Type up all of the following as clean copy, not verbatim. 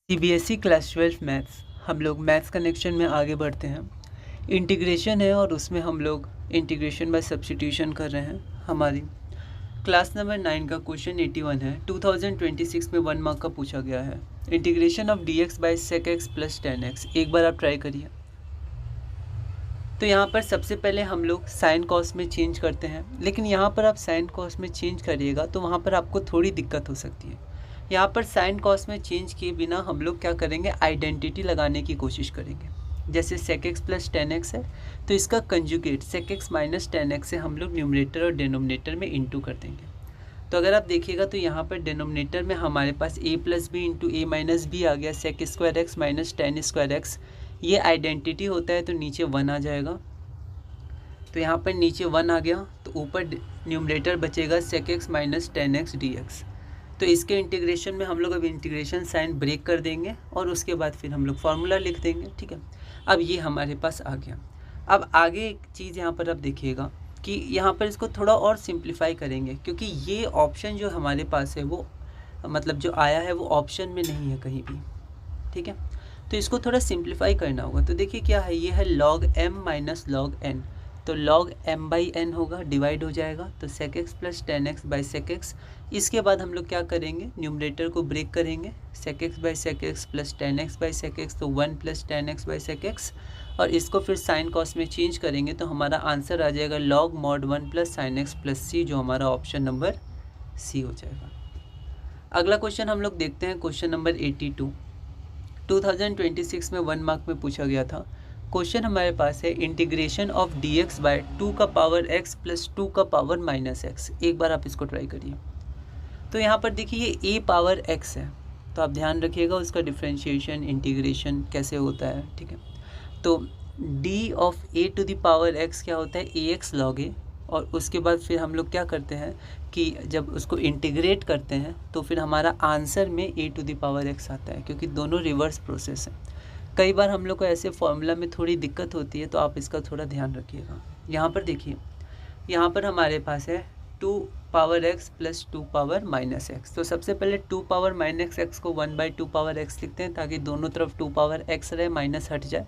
CBSE class 12 maths हम लोग maths connection में आगे बढ़ते हैं। इंटीग्रेशन है और उसमें हम लोग इंटीग्रेशन बाय सब्स्टिट्यूशन कर रहे हैं। हमारी क्लास नंबर 9 का क्वेश्चन 81 है। 2026 में 1 मार्क का पूछा गया है। Integration of dx by sec x plus 10x। एक बार आप ट्राई करिए। तो यहाँ पर सबसे पहले हम लोग साइन कॉस में चेंज करते हैं, लेकिन यहाँ पर आप साइन कॉस में चेंज करिएगा तो वहाँ पर आपको थोड़ी दिक्कत हो सकती है। यहाँ पर साइन कॉस में चेंज किए बिना हम लोग क्या करेंगे, आइडेंटिटी लगाने की कोशिश करेंगे। जैसे sec x प्लस 10x है तो इसका conjugate sec x minus 10x से हम लोग न्यूमरेटर और डिनोमिनेटर में इंटू कर देंगे। तो अगर आप देखिएगा तो यहाँ पर डिनोमिनेटर में हमारे पास a plus B into A minus B आ गया, sec square x minus 10 square x। ये आइडेंटिटी होता है तो नीचे 1 आ जाएगा। तो यहाँ पर नीचे 1 आ गया तो ऊपर न्यूमरेटर बचेगा sec x minus 10x dx। तो इसके इंटीग्रेशन में हम लोग अब इंटीग्रेशन साइन ब्रेक कर देंगे और उसके बाद फिर हम लोग फार्मूला लिख देंगे। ठीक है, अब ये हमारे पास आ गया। अब आगे एक चीज़ यहाँ पर आप देखिएगा कि यहाँ पर इसको थोड़ा और सिंप्लीफाई करेंगे, क्योंकि ये ऑप्शन जो हमारे पास है वो मतलब जो आया है वो ऑप्शन में नहीं है कहीं भी। ठीक है, तो इसको थोड़ा सिंप्लीफाई करना होगा। तो देखिए क्या है, ये है log m minus log n। तो log m बाई n होगा, डिवाइड हो जाएगा तो sec x plus 10x by sec x। इसके बाद हम लोग क्या करेंगे, न्यूमरेटर को ब्रेक करेंगे, sec x by sec x plus 10x by sec x, तो 1 plus 10x by sec x। और इसको फिर साइन कॉस में चेंज करेंगे तो हमारा आंसर आ जाएगा log mod 1 plus sign x plus c, जो हमारा ऑप्शन नंबर सी हो जाएगा। अगला क्वेश्चन हम लोग देखते हैं, क्वेश्चन नंबर 82। 2026 में 1 मार्क में पूछा गया था। क्वेश्चन हमारे पास है इंटीग्रेशन ऑफ dx बाय 2 का पावर x प्लस 2 का पावर माइनस x। एक बार आप इसको ट्राई करिए। तो यहाँ पर देखिए ये a पावर x है, तो आप ध्यान रखिएगा उसका डिफ्रेंशिएशन इंटीग्रेशन कैसे होता है। ठीक है, तो d of a to the power x क्या होता है, ax log a। और उसके बाद फिर हम लोग क्या करते हैं कि जब उसको इंटीग्रेट करते हैं तो फिर हमारा आंसर में a to the power x आता है, क्योंकि दोनों रिवर्स प्रोसेस है। कई बार हम लोग को ऐसे फॉर्मूला में थोड़ी दिक्कत होती है, तो आप इसका थोड़ा ध्यान रखिएगा। यहाँ पर देखिए, यहाँ पर हमारे पास है 2 power x plus 2 power minus x। तो सबसे पहले 2 पावर माइनस x को 1 बाई 2 पावर x लिखते हैं, ताकि दोनों तरफ 2 पावर x रहे, माइनस हट जाए।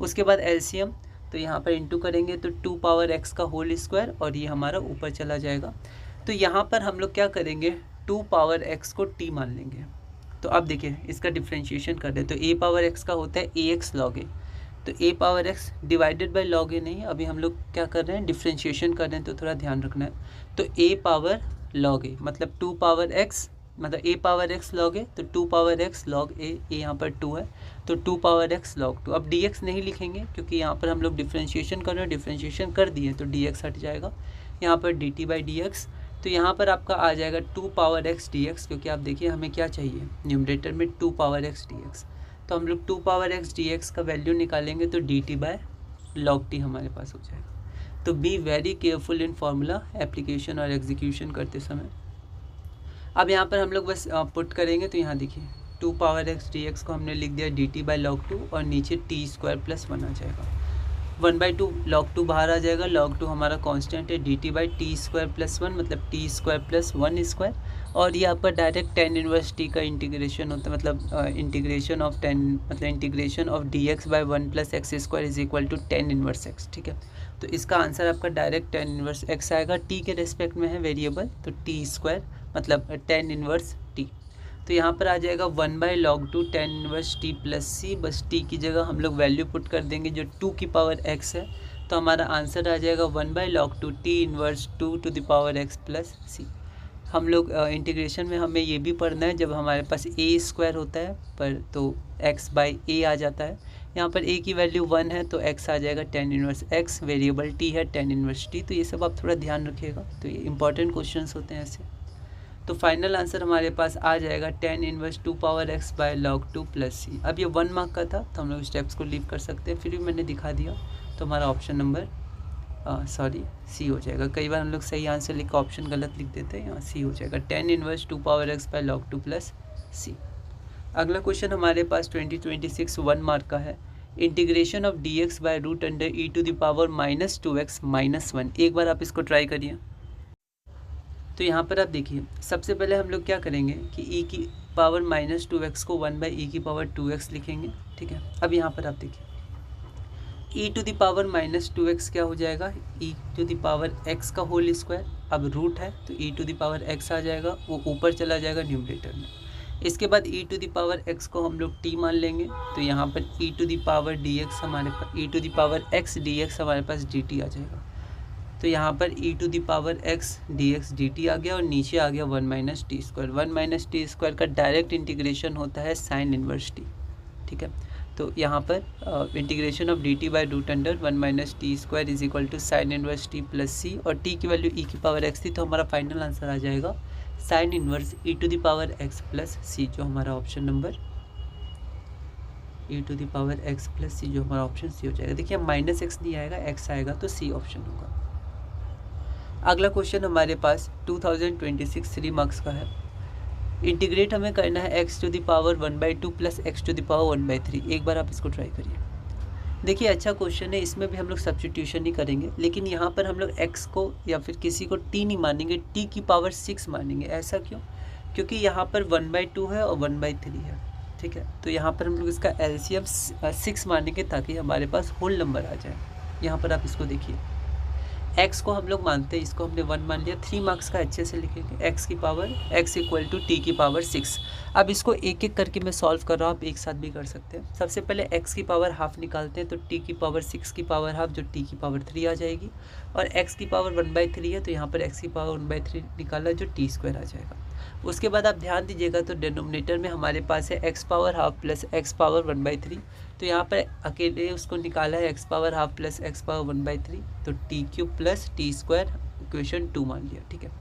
उसके बाद एलसीएम, तो यहाँ पर इंटू करेंगे तो 2 पावर x का होल स्क्वायर, और ये हमारा ऊपर चला जाएगा। तो यहाँ पर हम लोग क्या करेंगे, 2 पावर x को t मान लेंगे। तो अब देखिए इसका डिफ्रेंशिएशन कर दे तो a पावर x का होता है ax log a। तो a power x divided by log a नहीं, अभी हम लोग क्या कर रहे हैं, डिफ्रेंशिएशन कर रहे हैं, तो थोड़ा ध्यान रखना है। तो a पावर log a मतलब 2 पावर x, मतलब a power x log a, तो 2 पावर x log a, यहाँ पर 2 है तो 2 पावर x log 2। अब dx नहीं लिखेंगे क्योंकि यहाँ पर हम लोग डिफ्रेंशिएशन कर रहे हैं, डिफ्रेंशिएशन कर दिए तो dx हट जाएगा। यहाँ पर dt बाई dx, तो यहाँ पर आपका आ जाएगा 2 पावर x dx, क्योंकि आप देखिए हमें क्या चाहिए, न्यूमरेटर में 2 पावर x dx। तो हम लोग 2 पावर x dx का वैल्यू निकालेंगे तो dt बाय log t हमारे पास हो जाएगा। तो be very careful in formula application और एग्जीक्यूशन करते समय। अब यहाँ पर हम लोग बस पुट करेंगे, तो यहाँ देखिए 2 पावर x dx को हमने लिख दिया dt बाई log 2, और नीचे t स्क्वायर प्लस 1 आ जाएगा। 1 बाई 2 log 2 बाहर आ जाएगा, log 2 हमारा कांस्टेंट है, dt by T square plus 1 मतलब टी स्क्वायर प्लस 1 स्क्वायर। और ये आपका डायरेक्ट tan इनवर्स t का इंटीग्रेशन होता है, मतलब इंटीग्रेशन ऑफ tan मतलब integration of dx by 1 plus x square is equal to tan inverse x। ठीक है, तो इसका आंसर आपका डायरेक्ट tan इनवर्स x आएगा। t के रेस्पेक्ट में है वेरिएबल, तो टी स्क्वायर मतलब tan इनवर्स t। तो यहाँ पर आ जाएगा 1 by log 2 tan inverse t plus c। बस t की जगह हम लोग वैल्यू पुट कर देंगे जो 2 की पावर x है, तो हमारा आंसर आ जाएगा 1 by log 2 t inverse 2 to the power x plus c। हम लोग इंटीग्रेशन में हमें ये भी पढ़ना है, जब हमारे पास a स्क्वायर होता है पर तो x बाई a आ जाता है। यहाँ पर a की वैल्यू 1 है तो x आ जाएगा tan inverse x, variable t है tan इनवर्स t। तो ये सब आप थोड़ा ध्यान रखिएगा, तो ये इंपॉर्टेंट क्वेश्चंस होते हैं ऐसे। तो फाइनल आंसर हमारे पास आ जाएगा tan inverse 2 power x by log 2 plus c। अब ये 1 मार्क का था तो हम लोग स्टेप्स को लीव कर सकते हैं, फिर भी मैंने दिखा दिया। तो हमारा ऑप्शन नंबर सी हो जाएगा। कई बार हम लोग सही आंसर लिख कर ऑप्शन गलत लिख देते हैं, यहाँ सी हो जाएगा tan inverse 2 power x by log 2 plus C. अगला क्वेश्चन हमारे पास 2026 1 मार्क का है, integration of dx by root under e to the power minus 2x minus 1। एक बार आप इसको ट्राई करिए। तो यहाँ पर आप देखिए सबसे पहले हम लोग क्या करेंगे कि पावर माइनस 2x को 1/e⁻²x लिखेंगे, ठीक है। अब यहाँ पर आप देखिए e⁻−2x क्या हो जाएगा, e⁻x का होल स्क्वायर, अब रूट है तो e⁻x आ जाएगा, वो ऊपर चला जाएगा न्यूमरेटर में। इसके बाद e⁻x को हम लोग t मान लेंगे, तो यहाँ पर e⁻dx हमारे पास e⁻x dx हमारे पास dt आ जाएगा। तो यहाँ पर e⁻x dx dt आ गया और नीचे आ गया 1 - t²। 1 - t² का डायरेक्ट इंटीग्रेशन होता है साइन इनवर्स t, ठीक है। तो यहाँ पर integration of dt/√1 - t² = sine inverse t + c, और t की वैल्यू e⁻x थी, तो हमारा फाइनल आंसर आ जाएगा साइन इनवर्स e⁻x + c, जो हमारा ऑप्शन नंबर e⁻x + c, जो हमारा ऑप्शन सी हो जाएगा। देखिए -x नहीं आएगा, x आएगा, तो सी ऑप्शन होगा। अगला क्वेश्चन हमारे पास 2026 3 मार्क्स का है। इंटीग्रेट हमें करना है x⁻1/2 + x⁻1/3। एक बार आप इसको ट्राई करिए। देखिए अच्छा क्वेश्चन है, इसमें भी हम लोग सब्स्टिट्यूशन ही करेंगे, लेकिन यहाँ पर हम लोग x को या फिर किसी को t नहीं मानेंगे, t की पावर 6 मानेंगे। ऐसा क्यों? क्योंकि यहाँ पर 1/2 है और 1/3 है, ठीक है। तो यहाँ पर हम लोग इसका एलसीएम 6 मानेंगे ताकि हमारे पास होल नंबर आ जाए। यहाँ पर आप इसको देखिए, x को हम लोग मानते हैं, इसको हमने 1 मान लिया। 3 मार्क्स का अच्छे से लिखेंगे, x = t की पावर 6। अब इसको एक एक करके मैं सॉल्व कर रहा हूँ, आप एक साथ भी कर सकते हैं। सबसे पहले x की पावर हाफ निकालते हैं, तो t की पावर 6 की पावर हाफ, जो t की पावर 3 आ जाएगी, और x की पावर 1/3 है, तो यहाँ पर x की पावर 1/3 निकाला, जो t² आ जाएगा। उसके बाद आप ध्यान दीजिएगा, तो डिनोमिनेटर में हमारे पास है x power half plus x power 1/3, तो यहाँ पर अकेले उसको निकाला है x power half plus x power 1/3, तो t³ + t² इक्वेशन 2 मान लिया, ठीक है।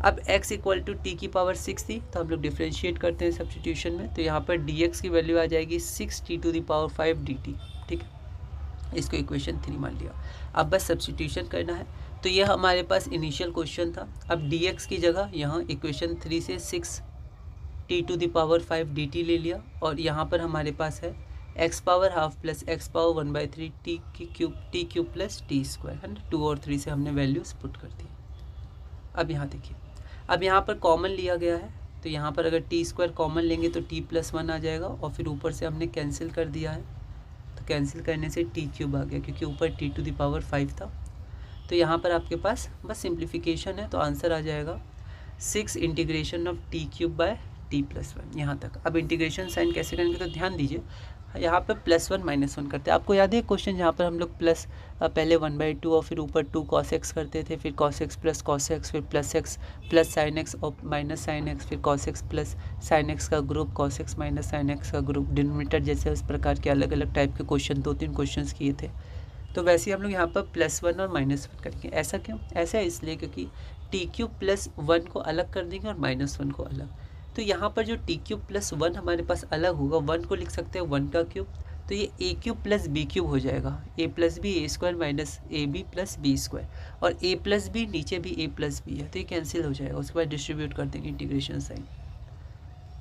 अब x = t की पावर 6 थी, तो हम लोग डिफ्रेंशिएट करते हैं सब्स्टिट्यूशन में, तो यहाँ पर dx की वैल्यू आ जाएगी 6t⁵ dt, ठीक है। इसको इक्वेशन 3 मान लिया। अब बस सब्स्टिट्यूशन करना है, तो ये हमारे पास इनिशियल क्वेश्चन था। अब dx की जगह यहाँ इक्वेशन 3 से 6t⁵ dt ले लिया, और यहाँ पर हमारे पास है x power half plus x power 1/3 t³ + t², है ना। 2 और 3 से हमने वैल्यूज पुट कर दी। अब यहाँ देखिए, अब यहाँ पर कॉमन लिया गया है, तो यहाँ पर अगर t² कॉमन लेंगे तो t + 1 आ जाएगा, और फिर ऊपर से हमने कैंसिल कर दिया है, तो कैंसिल करने से t³ आ गया, क्योंकि ऊपर t⁵ था। तो यहाँ पर आपके पास बस सिंप्लीफिकेशन है, तो आंसर आ जाएगा 6 इंटीग्रेशन ऑफ t³ t + 1 यहाँ तक। अब इंटीग्रेशन साइन कैसे करेंगे, तो ध्यान दीजिए, यहाँ पर +1 - 1 करते हैं। आपको याद है क्वेश्चन जहाँ पर हम लोग पहले 1/2 और फिर ऊपर 2 cos x करते थे, फिर cos x + cos x, फिर +x + sin x और -sin x, फिर cos x + sin x का group, cos x - sin x का ग्रुप, डिनोमिनेटर जैसे उस प्रकार के अलग अलग टाइप के क्वेश्चन 2-3 क्वेश्चन किए थे। तो वैसे हम लोग यहाँ पर +1 और -1 करेंगे। ऐसा क्यों? ऐसा इसलिए क्योंकि t³ + 1 को अलग कर देंगे और -1 को अलग। तो यहाँ पर जो t³ + 1 हमारे पास अलग होगा, 1 को लिख सकते हैं 1 का क्यूब, तो ये a³ + b³ हो जाएगा, a + b a² - ab + b², और a + b नीचे भी a + b है, तो ये कैंसिल हो जाएगा। उसके बाद डिस्ट्रीब्यूट कर देंगे इंटीग्रेशन साइन।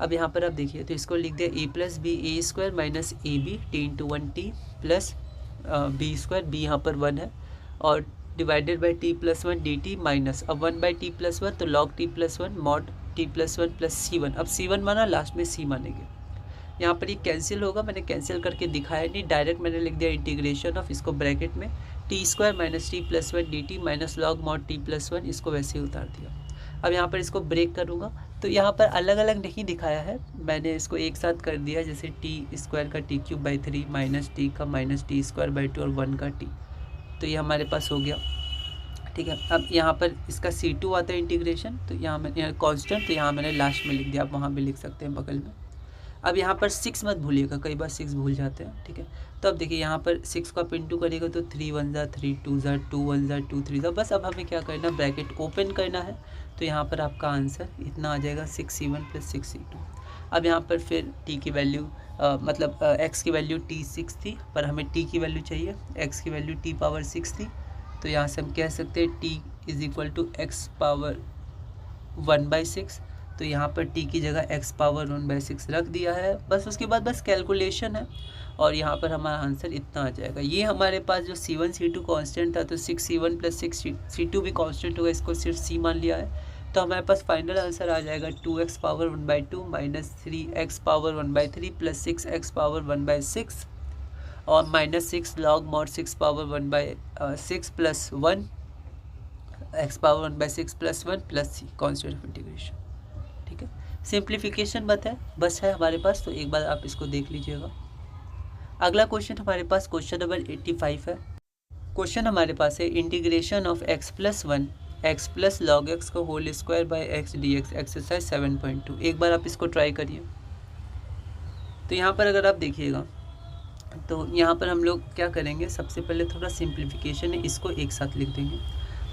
अब यहाँ पर आप देखिए, तो इसको लिख दिया a + b a² - ab t × 1t + b², b यहाँ पर 1 है, और divided by t + 1 dt minus, अब 1/t + 1, तो log t + 1 mod t + 1 + c1। अब c1 माना, लास्ट में c मानेंगे। यहाँ पर ये कैंसिल होगा, मैंने कैंसिल करके दिखाया नहीं, डायरेक्ट मैंने लिख दिया इंटीग्रेशन ऑफ, इसको ब्रैकेट में t² - t + 1 dt minus log mod t + 1, इसको वैसे ही उतार दिया। अब यहाँ पर इसको ब्रेक करूँगा, तो यहाँ पर अलग अलग नहीं दिखाया है, मैंने इसको एक साथ कर दिया, जैसे t² का t³ / 3 - t का -t² / 2 और 1 का t, तो ये हमारे पास हो गया, ठीक है। अब यहाँ पर इसका c2 आता है इंटीग्रेशन, तो यहाँ मैंने कांस्टेंट, तो यहाँ मैंने लास्ट में लिख दिया, आप वहाँ भी लिख सकते हैं बगल में। अब यहाँ पर 6 मत भूलिएगा, कई बार 6 भूल जाते हैं, ठीक है। तो अब देखिए यहाँ पर 6 को आप इंटू करेगा तो 3 × 1 = 3, 2 × 2, 1 × 2, 3 × बस। अब हमें क्या करना, ब्रैकेट ओपन करना है, तो यहाँ पर आपका आंसर इतना आ जाएगा 6c1 + 6c2। अब यहाँ पर फिर t की वैल्यू मतलब x की वैल्यू t6 थी, पर हमें t की वैल्यू चाहिए, x की वैल्यू t⁻6 थी, तो यहाँ से हम कह सकते हैं t = x पावर 1/6, तो यहाँ पर t की जगह x पावर 1/6 रख दिया है। बस उसके बाद बस कैलकुलेशन है, और यहाँ पर हमारा आंसर इतना आ जाएगा। ये हमारे पास जो c1 c2 कांस्टेंट था, तो 6c1 + 6c2 भी कांस्टेंट होगा, इसको सिर्फ c मान लिया है, तो हमारे पास फाइनल आंसर आ जाएगा 2x power 1/2 minus 3x power 1/3 plus 6x power 1/6 और minus 6 log mod 6 power 1/6 plus 1 x power 1/6 plus 1 plus c constant of integration. ठीक है, सिंप्लीफिकेशन बस है हमारे पास, तो एक बार आप इसको देख लीजिएगा। अगला क्वेश्चन हमारे पास क्वेश्चन नंबर 85 है। क्वेश्चन हमारे पास है integration of x plus 1 x plus log x का whole square by x dx exercise 7.2। एक बार आप इसको ट्राई करिए। तो यहाँ पर अगर आप देखिएगा तो यहाँ पर हम लोग क्या करेंगे, सबसे पहले थोड़ा सिंप्लीफिकेशन है, इसको एक साथ लिख देंगे।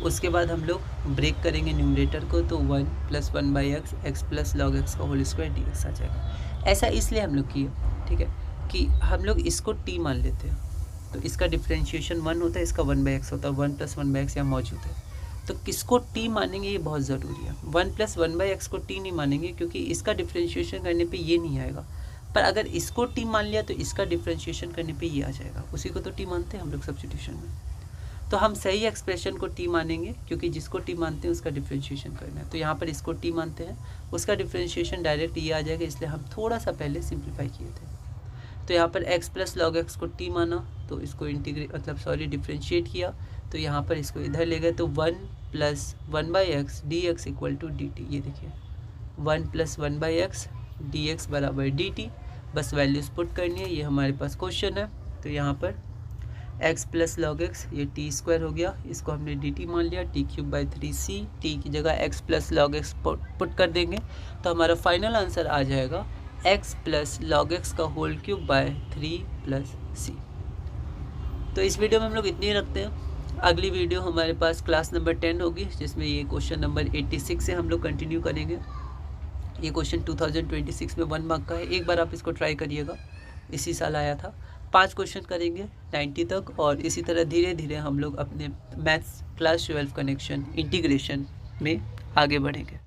उसके बाद हम लोग ब्रेक करेंगे न्यूमरेटर को, तो 1 plus 1/x x plus log x का होल स्क्वायर dx आ जाएगा। ऐसा इसलिए हम लोग किए, ठीक है, कि हम लोग इसको t मान लेते हैं, तो इसका डिफ्रेंशिएशन 1 होता है, इसका 1/x होता है, 1 प्लस 1/x यहाँ मौजूद है। तो किसको t मानेंगे ये बहुत ज़रूरी है। 1 प्लस 1/x को t नहीं मानेंगे क्योंकि इसका डिफ्रेंशिएशन करने पे ये नहीं आएगा, पर अगर इसको t मान लिया तो इसका डिफ्रेंशिएशन करने पे ये आ जाएगा। उसी को तो t मानते हैं हम लोग सब्स्टिट्यूशन में। तो हम सही एक्सप्रेशन को t मानेंगे क्योंकि जिसको t मानते हैं उसका डिफ्रेंशिएशन करना है। तो यहाँ पर इसको t मानते हैं, उसका डिफ्रेंशिएशन डायरेक्ट ये आ जाएगा, इसलिए हम थोड़ा सा पहले सिंप्लीफाई किए थे। तो यहाँ पर x प्लस लॉग x को t माना, तो इसको डिफ्रेंशिएट किया, तो यहाँ पर इसको इधर ले गए, तो 1 plus 1/x dx equal to dt। ये देखिए 1 प्लस 1/x dx बराबर dt, बस वैल्यूज़ पुट करनी है। ये हमारे पास क्वेश्चन है। तो यहाँ पर x प्लस लॉग x ये t स्क्वायर हो गया, इसको हमने dt मान लिया, t³/3c, t की जगह x plus log x put कर देंगे, तो हमारा फाइनल आंसर आ जाएगा x प्लस लॉग x का whole cube by 3 plus c। तो इस वीडियो में हम लोग इतनी ही रखते हैं। अगली वीडियो हमारे पास क्लास नंबर 10 होगी, जिसमें ये क्वेश्चन नंबर 86 से हम लोग कंटिन्यू करेंगे। ये क्वेश्चन 2026 में 1 मार्क का है, एक बार आप इसको ट्राई करिएगा, इसी साल आया था। 5 क्वेश्चन करेंगे 90 तक, और इसी तरह धीरे धीरे हम लोग अपने मैथ्स क्लास 12 कनेक्शन इंटीग्रेशन में आगे बढ़ेंगे।